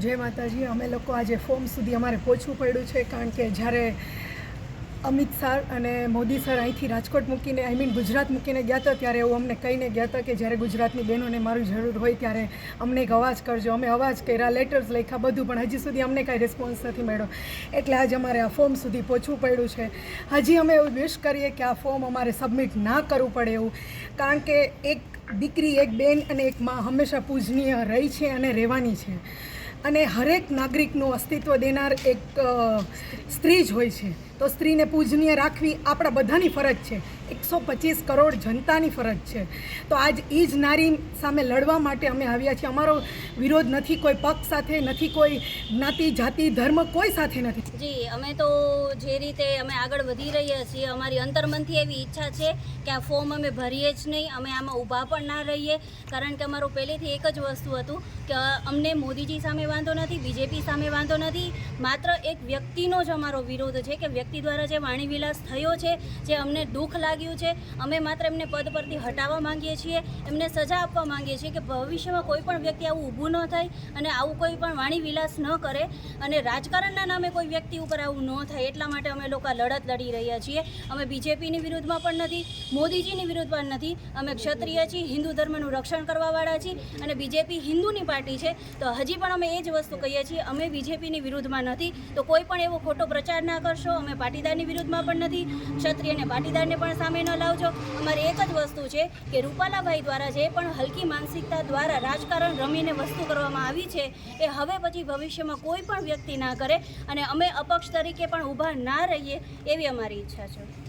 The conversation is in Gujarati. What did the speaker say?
જય માતાજી. અમે લોકો આજે ફોર્મ સુધી અમારે પહોંચવું પડ્યું છે, કારણ કે જ્યારે અમિત સર અને મોદી સર અહીંથી રાજકોટ મૂકીને ગુજરાત મૂકીને ગયા હતા, ત્યારે એવું અમને કહીને ગયા હતા કે જ્યારે ગુજરાતની બહેનોને મારી જરૂર હોય ત્યારે અમને એક અવાજ કરજો. અમે અવાજ કર્યા, લેટર્સ લખ્યા, બધું, પણ હજી સુધી અમને કાંઈ રિસ્પોન્સ નથી મળ્યો. એટલે આજે અમારે આ ફોર્મ સુધી પહોંચવું પડ્યું છે. હજી અમે એવું વિશ કરીએ કે આ ફોર્મ અમારે સબમિટ ના કરવું પડે એવું, કારણ કે એક દીકરી, એક બેન અને એક મા હંમેશા પૂજનીય રહી છે અને રહેવાની છે. અને હરેક નાગરિકનું અસ્તિત્વ દેનાર એક સ્ત્રી જ હોય છે, તો સ્ત્રીને પૂજનીય રાખવી આપણા બધાની ફરજ છે. 125 કરોડ જનતાની ફરજ છે. તો આજ એ જ નારી સામે લડવા માટે અમે આવ્યા છીએ. અમારો વિરોધ નથી કોઈ પક્ષ સાથે, નથી કોઈ જ્ઞાતિ, જાતિ, ધર્મ, કોઈ સાથે નથી. જી, અમે તો જે રીતે અમે આગળ વધી રહ્યા છીએ, અમારી અંતર્મનથી એવી ઈચ્છા છે કે આ ફોર્મ અમે ભરીએ જ નહીં, અમે આમાં ઊભા પણ ના રહીએ, કારણ કે અમારું પહેલેથી એક જ વસ્તુ હતું કે અમને મોદીજી સામે વાંધો નથી, બીજેપી સામે વાંધો નથી, માત્ર એક વ્યક્તિનો જ અમારો વિરોધ છે કે વ્યક્તિ દ્વારા જે વાણીવિલાસ થયો છે, જે અમને દુઃખ લાગ્યું છે, અમે માત્ર એમને પદ પરથી હટાવવા માંગીએ છીએ, એમને સજા આપવા માંગીએ છીએ કે ભવિષ્યમાં કોઈ પણ વ્યક્તિ આવું ઊભું ન થાય અને આવું કોઈ પણ વાણીવિલાસ ન કરે અને રાજકારણના નામે કોઈ વ્યક્તિ ઉપર આવું ન થાય. એટલા માટે અમે લોકો લડત લડી રહ્યા છીએ. અમે બીજેપીની વિરુદ્ધમાં પણ નથી, મોદીજીની વિરુદ્ધમાં નથી. અમે ક્ષત્રિય છીએ, હિન્દુ ધર્મનું રક્ષણ કરવાવાળા છીએ અને બીજેપી હિન્દુની પાર્ટી છે. તો હજી પણ અમે એ જ વસ્તુ કહીએ છીએ, અમે બીજેપીની વિરુદ્ધમાં નથી. તો કોઈ પણ એવો ખોટો પ્રચાર ના કરશો. અમે પાટીદારની વિરુદ્ધમાં પણ નથી, ક્ષત્રિય અને પાટીદારને પણ સામે ન લાવજો. અમારી એક જ વસ્તુ છે કે રૂપાલાભાઈ દ્વારા જે પણ હલકી માનસિકતા દ્વારા રાજકારણ રમીને વસ્તુ કરવામાં આવી છે, એ હવે પછી ભવિષ્યમાં કોઈ પણ વ્યક્તિ ના કરે અને અમે અપક્ષ તરીકે પણ ઊભા ના રહીએ, એવી અમારી ઈચ્છા છે.